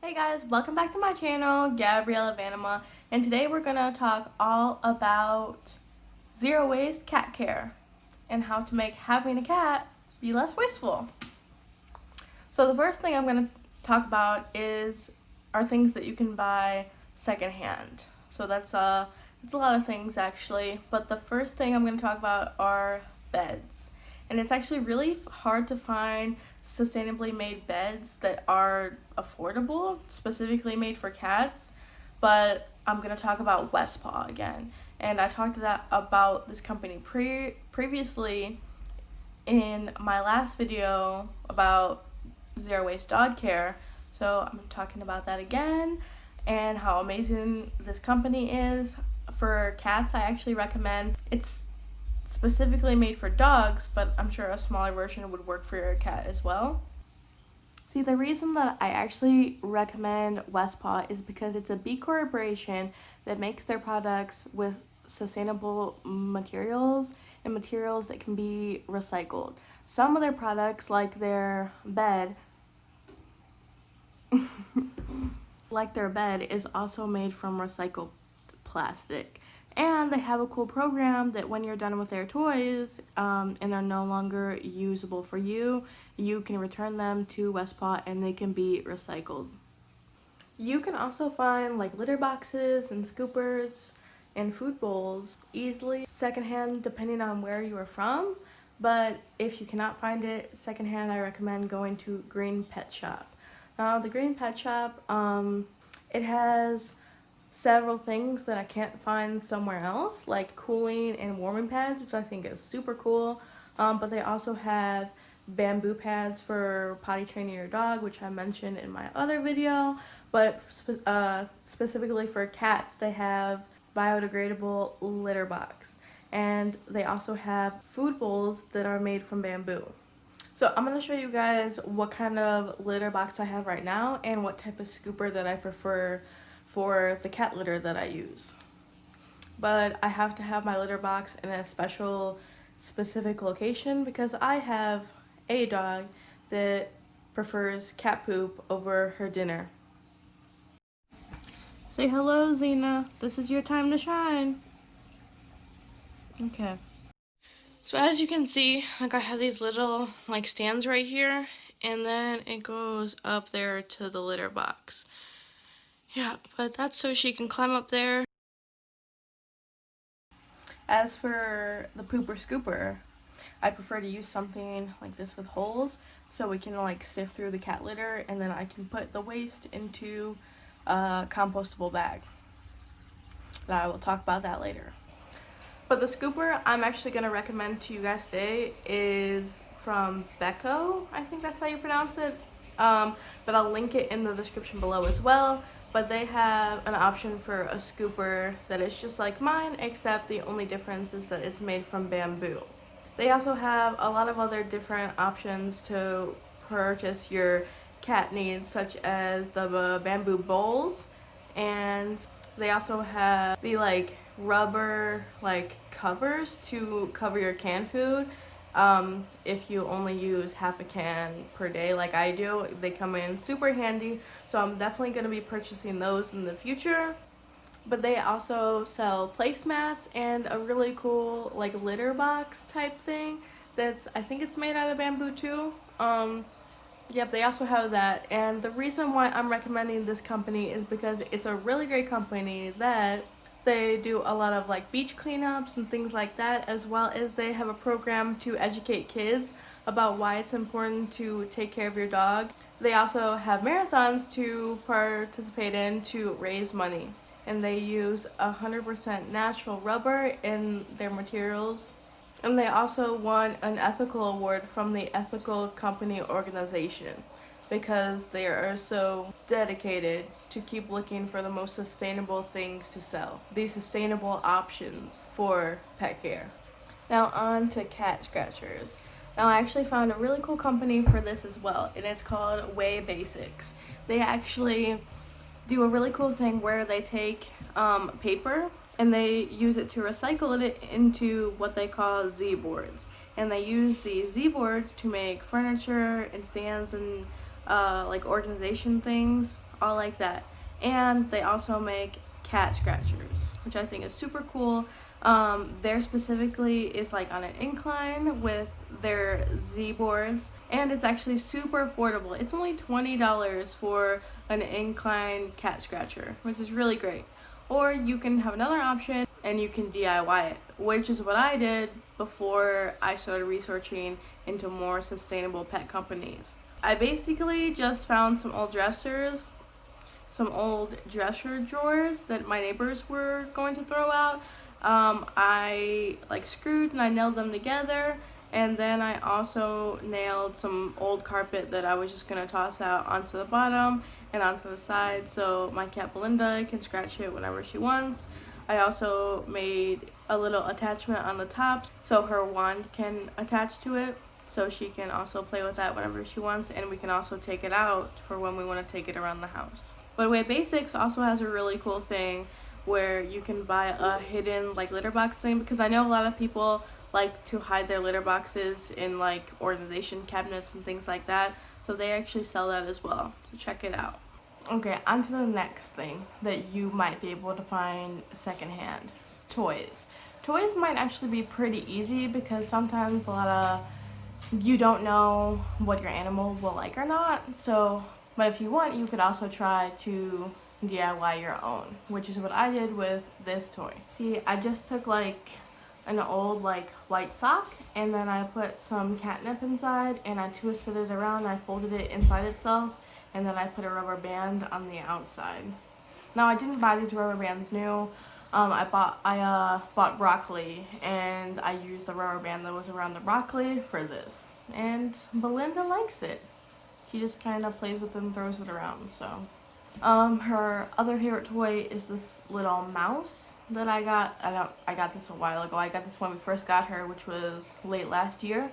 Hey guys, welcome back to my channel, Gabriella Vanema, and today we're gonna talk all about zero waste cat care and how to make having a cat be less wasteful. So the first thing I'm gonna talk about are things that you can buy secondhand. So it's a lot of things actually, but the first thing I'm gonna talk about are beds. And it's actually really hard to find sustainably made beds that are affordable, specifically made for cats. But I'm going to talk about Westpaw again. And I talked about this company previously in my last video about zero waste dog care. So I'm talking about that again and how amazing this company is. For cats, I actually recommend it's specifically made for dogs, but I'm sure a smaller version would work for your cat as well. See, the reason that I actually recommend Westpaw is because it's a B corporation that makes their products with sustainable materials and materials that can be recycled. Some of their products, like their bed, is also made from recycled plastic. And they have a cool program that when you're done with their toys and they're no longer usable for you, you can return them to Westpaw and they can be recycled. You can also find like litter boxes and scoopers and food bowls easily secondhand depending on where you are from. But if you cannot find it secondhand, I recommend going to Green Pet Shop. Now the Green Pet Shop, it has several things that I can't find somewhere else, like cooling and warming pads, which I think is super cool. But they also have bamboo pads for potty training your dog, which I mentioned in my other video. But specifically for cats, they have biodegradable litter box. And they also have food bowls that are made from bamboo. So I'm going to show you guys what kind of litter box I have right now and what type of scooper that I prefer for the cat litter that I use. But I have to have my litter box in a specific location because I have a dog that prefers cat poop over her dinner. Say hello, Xena. This is your time to shine. Okay. So as you can see, like I have these little like stands right here, and then it goes up there to the litter box. Yeah, but that's so she can climb up there. As for the pooper scooper, I prefer to use something like this with holes so we can like sift through the cat litter and then I can put the waste into a compostable bag. But I will talk about that later. But the scooper I'm actually going to recommend to you guys today is from Beco. I think that's how you pronounce it. But I'll link it in the description below as well. But they have an option for a scooper that is just like mine, except the only difference is that it's made from bamboo. They also have a lot of other different options to purchase your cat needs, such as the bamboo bowls, and they also have the like rubber like covers to cover your canned food. If you only use half a can per day like I do, they come in super handy, so I'm definitely going to be purchasing those in the future. But they also sell placemats and a really cool like litter box type thing that's, I think it's made out of bamboo too. Yep, they also have that. And the reason why I'm recommending this company is because it's a really great company that they do a lot of like beach cleanups and things like that, as well as they have a program to educate kids about why it's important to take care of your dog. They also have marathons to participate in to raise money. And they use 100% natural rubber in their materials. And they also won an ethical award from the Ethical Company Organization because they are so dedicated to keep looking for the most sustainable things to sell, these sustainable options for pet care. Now on to cat scratchers. Now I actually found a really cool company for this as well, and it's called Way Basics. They actually do a really cool thing where they take paper and they use it to recycle it into what they call Z-boards. And they use these Z-boards to make furniture and stands and like organization things all like that. And they also make cat scratchers, which I think is super cool. Their specifically is like on an incline with their Z boards, and it's actually super affordable. It's only $20 for an incline cat scratcher, which is really great. Or you can have another option and you can DIY it, which is what I did before I started researching into more sustainable pet companies. I basically just found some old dressers, some old dresser drawers that my neighbors were going to throw out. I like screwed and I nailed them together, and then I also nailed some old carpet that I was just gonna toss out onto the bottom and onto the side so my cat Belinda can scratch it whenever she wants. I also made a little attachment on the top so her wand can attach to it, so she can also play with that whenever she wants, and we can also take it out for when we want to take it around the house. But Way Basics also has a really cool thing where you can buy a hidden like litter box thing, because I know a lot of people like to hide their litter boxes in like organization cabinets and things like that, so they actually sell that as well, so check it out. Okay, on to the next thing that you might be able to find secondhand. Toys. Toys might actually be pretty easy because sometimes you don't know what your animal will like or not, so but if you want, you could also try to DIY your own, which is what I did with this toy. See, I just took like an old like white sock, and then I put some catnip inside, and I twisted it around, I folded it inside itself, and then I put a rubber band on the outside. Now I didn't buy these rubber bands new. I bought broccoli, and I used the rubber band that was around the broccoli for this. And Belinda likes it. She just kind of plays with it and throws it around, so. Her other favorite toy is this little mouse that I got. I got this a while ago. I got this when we first got her, which was late last year.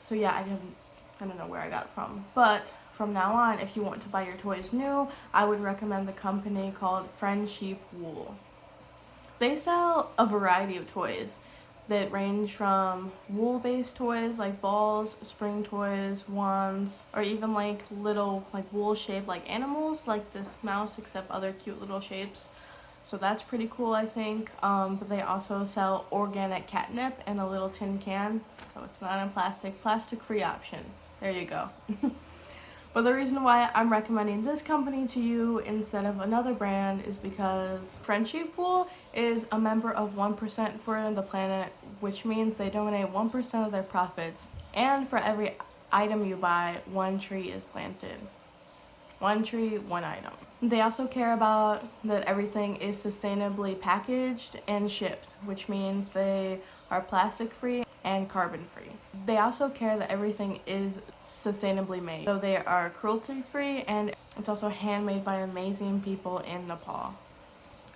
So yeah, I don't know where I got it from. But from now on, if you want to buy your toys new, I would recommend the company called Friendship Wool. They sell a variety of toys that range from wool-based toys like balls, spring toys, wands, or even like little like wool-shaped like animals like this mouse, except other cute little shapes. So that's pretty cool, I think. But they also sell organic catnip in a little tin can, so it's not in plastic-free option. There you go. But the reason why I'm recommending this company to you instead of another brand is because Friendship Wool is a member of 1% for the Planet, which means they donate 1% of their profits, and for every item you buy, one tree is planted. One tree, one item. They also care about that everything is sustainably packaged and shipped, which means they are plastic free and carbon free. They also care that everything is sustainably made. So they are cruelty free, and it's also handmade by amazing people in Nepal.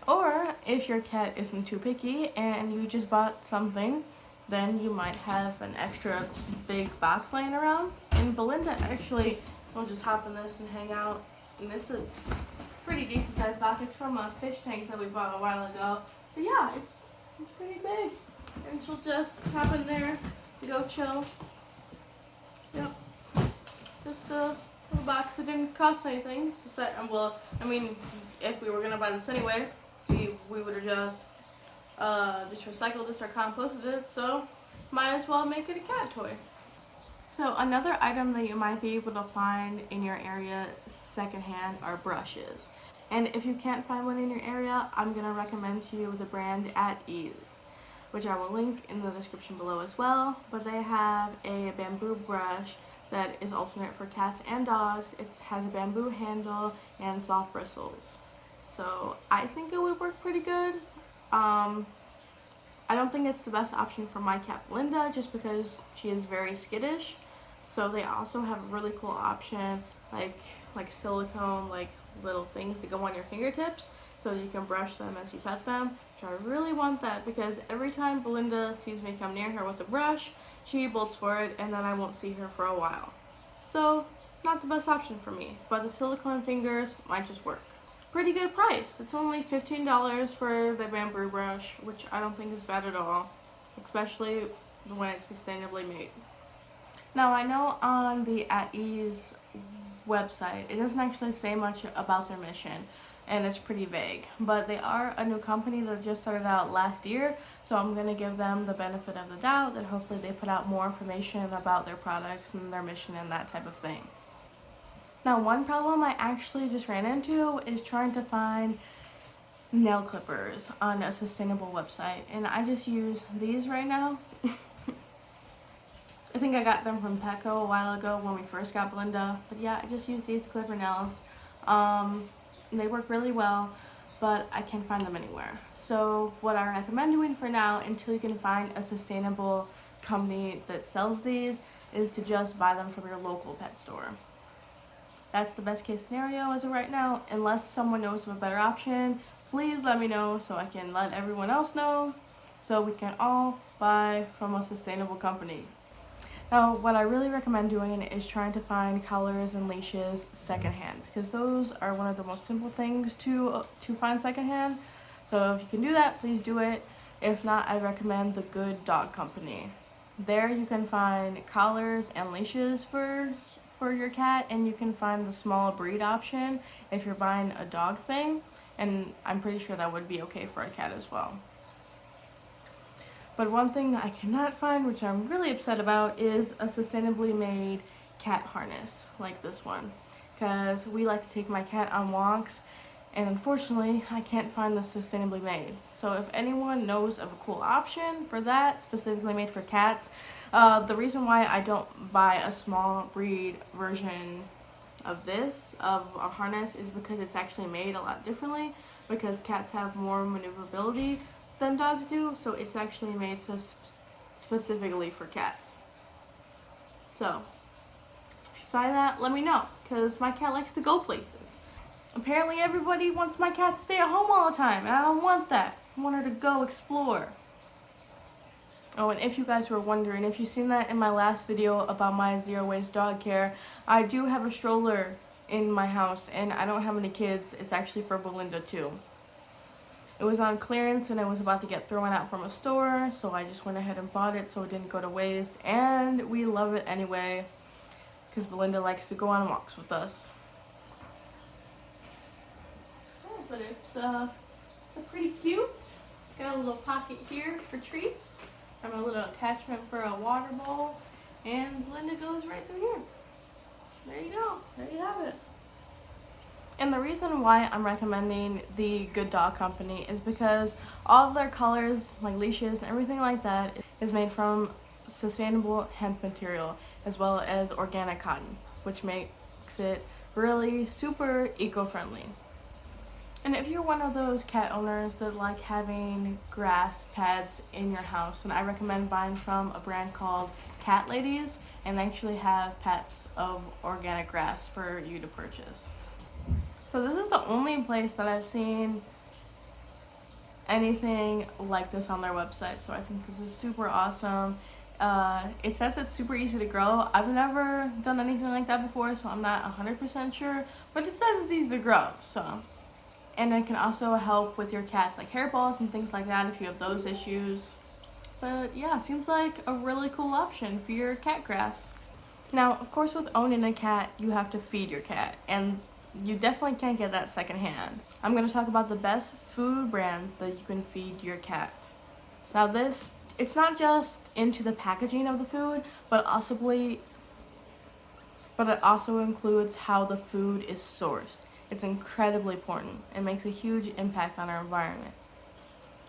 Or if your cat isn't too picky and you just bought something, then you might have an extra big box laying around. And Belinda actually will just hop in this and hang out. And it's a pretty decent sized box. It's from a fish tank that we bought a while ago. But yeah, it's pretty big. And she'll just hop in there and go chill. Yep. Just a little box. It didn't cost anything to set. Well, I mean, if we were going to buy this anyway, we would have just recycled this or composted it, so might as well make it a cat toy. So another item that you might be able to find in your area secondhand are brushes. And if you can't find one in your area, I'm going to recommend to you the brand At Ease, which I will link in the description below as well. But they have a bamboo brush that is alternate for cats and dogs. It has a bamboo handle and soft bristles. So I think it would work pretty good. I don't think it's the best option for my cat Belinda just because she is very skittish. So they also have a really cool option like silicone like little things to go on your fingertips so you can brush them as you pet them. Which I really want that because every time Belinda sees me come near her with a brush, she bolts for it and then I won't see her for a while. So not the best option for me, but the silicone fingers might just work. Pretty good price. It's only $15 for the bamboo brush, which I don't think is bad at all, especially when it's sustainably made. Now I know on the At Ease website, it doesn't actually say much about their mission, and it's pretty vague. But they are a new company that just started out last year, so I'm going to give them the benefit of the doubt that hopefully they put out more information about their products and their mission and that type of thing. Now, one problem I actually just ran into is trying to find nail clippers on a sustainable website, and I just use these right now. I think I got them from Beco a while ago when we first got Belinda, but yeah, I just use these to clip her nails. They work really well, but I can't find them anywhere. So what I recommend doing for now, until you can find a sustainable company that sells these, is to just buy them from your local pet store. That's the best case scenario as of right now. Unless someone knows of a better option, please let me know so I can let everyone else know, so we can all buy from a sustainable company. Now, what I really recommend doing is trying to find collars and leashes secondhand, because those are one of the most simple things to find secondhand. So if you can do that, please do it. If not, I recommend the Good Dog Company. There you can find collars and leashes for your cat, and you can find the small breed option if you're buying a dog thing, and I'm pretty sure that would be okay for a cat as well. But one thing that I cannot find, which I'm really upset about, is a sustainably made cat harness like this one, because we like to take my cat on walks, and unfortunately I can't find the sustainably made. So if anyone knows of a cool option for that, specifically made for cats, the reason why I don't buy a small breed version of a harness, is because it's actually made a lot differently, because cats have more maneuverability than dogs do, so it's actually made so specifically for cats. So if you find that, let me know, because my cat likes to go places. Apparently everybody wants my cat to stay at home all the time, and I don't want that. I want her to go explore. Oh, and if you guys were wondering, if you've seen that in my last video about my zero waste dog care, I do have a stroller in my house, and I don't have any kids. It's actually for Belinda too. It was on clearance and it was about to get thrown out from a store, so I just went ahead and bought it so it didn't go to waste, and we love it anyway because Belinda likes to go on walks with us. Oh, but it's pretty cute. It's got a little pocket here for treats, and a little attachment for a water bowl, and Belinda goes right through here. There you go. There you have it. And the reason why I'm recommending the Good Dog Company is because all of their colors, like leashes and everything like that, is made from sustainable hemp material as well as organic cotton, which makes it really super eco-friendly. And if you're one of those cat owners that like having grass pads in your house, then I recommend buying from a brand called Cat Ladies, and they actually have pads of organic grass for you to purchase. So this is the only place that I've seen anything like this on their website, so I think this is super awesome. It says it's super easy to grow. I've never done anything like that before, so I'm not 100% sure, but it says it's easy to grow, so. And it can also help with your cat's like hairballs and things like that if you have those issues. But yeah, seems like a really cool option for your cat grass. Now, of course, with owning a cat, you have to feed your cat, and you definitely can't get that secondhand. I'm going to talk about the best food brands that you can feed your cat. Now it's not just into the packaging of the food, but it also includes how the food is sourced. It's incredibly important. It makes a huge impact on our environment.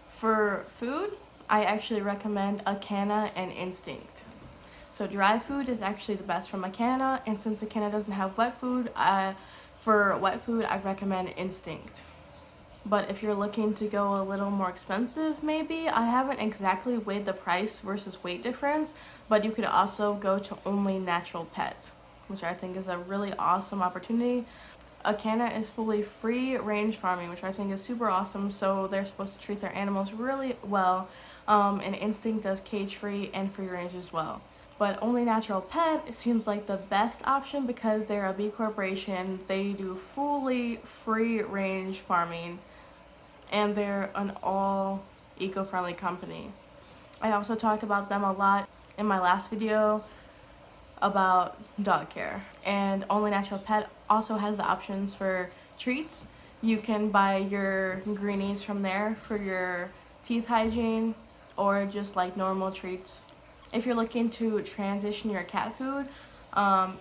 For food, I actually recommend Acana and Instinct. So dry food is actually the best from Acana, and since Acana doesn't have wet food, for wet food, I recommend Instinct. But if you're looking to go a little more expensive, maybe, I haven't exactly weighed the price versus weight difference, but you could also go to Only Natural Pet, which I think is a really awesome opportunity. Acana is fully free range farming, which I think is super awesome, so they're supposed to treat their animals really well, and Instinct does cage free and free range as well. But Only Natural Pet seems like the best option because they're a B Corporation. They do fully free range farming, and they're an all eco-friendly company. I also talked about them a lot in my last video about dog care. And Only Natural Pet also has the options for treats. You can buy your greenies from there for your teeth hygiene, or just like normal treats. If you're looking to transition your cat food,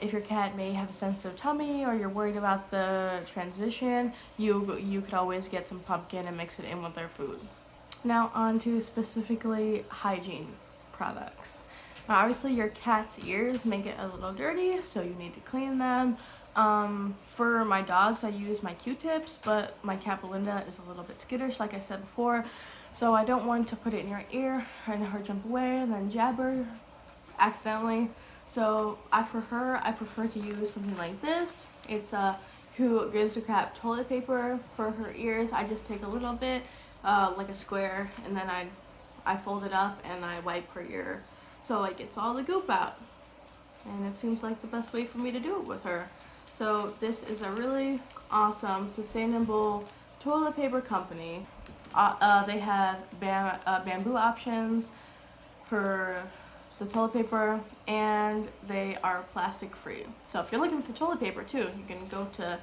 if your cat may have a sensitive tummy or you're worried about the transition, you could always get some pumpkin and mix it in with their food. Now on to specifically hygiene products. Now obviously your cat's ears may get a little dirty, so you need to clean them. For my dogs I use my Q-tips, but my cat Belinda is a little bit skittish, like I said before, so I don't want to put it in her ear and her jump away and then jab her accidentally. So for her, I prefer to use something like this. It's Who Gives a Crap toilet paper for her ears. I just take a little bit, like a square, and then I fold it up and I wipe her ear so it gets all the goop out. And it seems like the best way for me to do it with her. So this is a really awesome, sustainable toilet paper company. They have bamboo options for the toilet paper, and they are plastic free. So if you're looking for toilet paper too, you can go to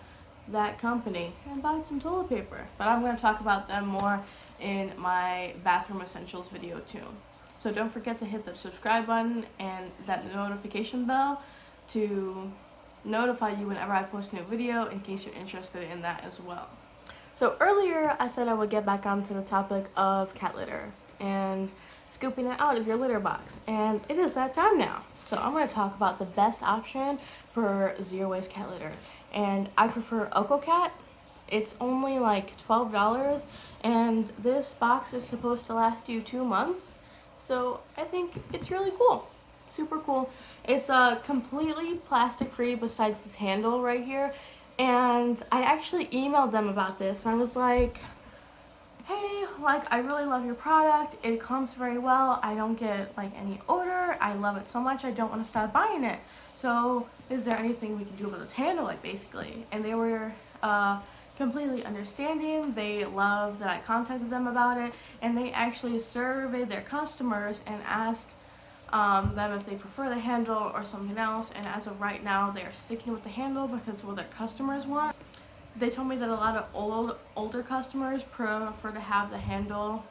that company and buy some toilet paper. But I'm going to talk about them more in my bathroom essentials video too. So don't forget to hit the subscribe button and that notification bell to notify you whenever I post a new video, in case you're interested in that as well. So earlier I said I would get back onto the topic of cat litter and scooping it out of your litter box, and it is that time now. So I'm going to talk about the best option for zero waste cat litter, and I prefer OcoCat. It's only like $12, and this box is supposed to last you 2 months, so I think it's really cool. Super cool. It's completely plastic free besides this handle right here, and I actually emailed them about this. I was like, hey, like, I really love your product. It comes very well. I don't get like any odor. I love it so much I don't want to stop buying it. So is there anything we can do about this handle, like, basically? And they were completely understanding. They loved that I contacted them about it, and they actually surveyed their customers and asked them if they prefer the handle or something else, and as of right now they are sticking with the handle because it's what their customers want. They told me that a lot of older customers prefer to have the handle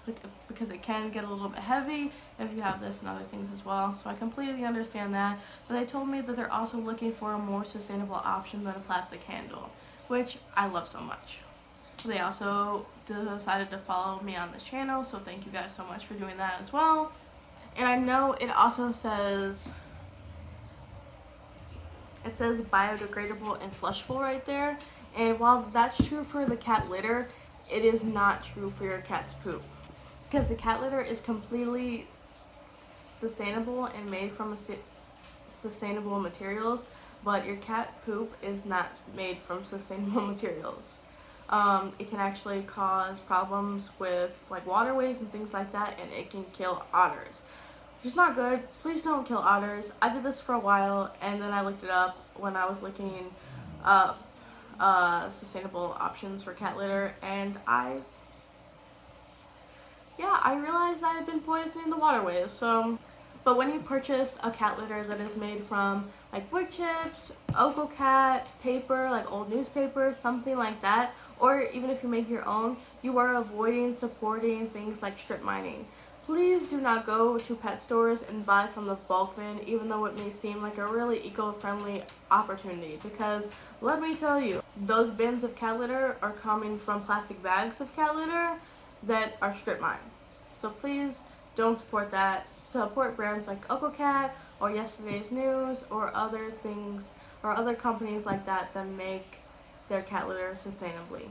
because it can get a little bit heavy if you have this and other things as well, so I completely understand that. But they told me that they're also looking for a more sustainable option than a plastic handle, which I love so much. They also decided to follow me on this channel, so thank you guys so much for doing that as well. And I know it also says biodegradable and flushable right there. And while that's true for the cat litter, it is not true for your cat's poop, because the cat litter is completely sustainable and made from sustainable materials, but your cat poop is not made from sustainable materials. It can actually cause problems with like waterways and things like that, and it can kill otters, which is not good. Please don't kill otters. I did this for a while, and then I looked it up when I was looking up sustainable options for cat litter, and I realized I had been poisoning the waterways. So, but when you purchase a cat litter that is made from like wood chips, OcoCat, paper, like old newspapers, something like that, or even if you make your own, you are avoiding supporting things like strip mining. Please do not go to pet stores and buy from the bulk bin, even though it may seem like a really eco-friendly opportunity, because let me tell you, those bins of cat litter are coming from plastic bags of cat litter that are strip mined. So please don't support that. Support brands like OcoCat or Yesterday's News or other things or other companies like that that make their cat litter sustainably.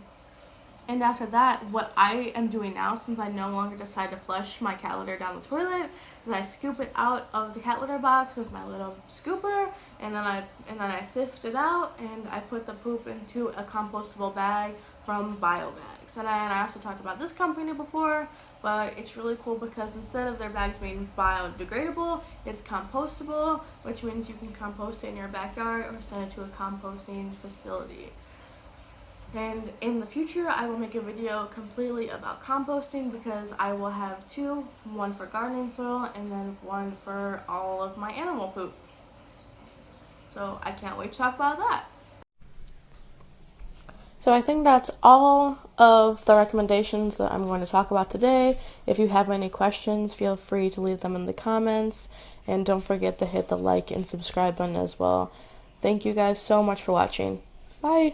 And after that, what I am doing now, since I no longer decide to flush my cat litter down the toilet, is I scoop it out of the cat litter box with my little scooper, and then I sift it out, and I put the poop into a compostable bag from BioBags. And I also talked about this company before, but it's really cool because instead of their bags being biodegradable, it's compostable, which means you can compost it in your backyard or send it to a composting facility. And in the future, I will make a video completely about composting, because I will have two, one for gardening soil and then one for all of my animal poop. So I can't wait to talk about that. So I think that's all of the recommendations that I'm going to talk about today. If you have any questions, feel free to leave them in the comments. And don't forget to hit the like and subscribe button as well. Thank you guys so much for watching. Bye!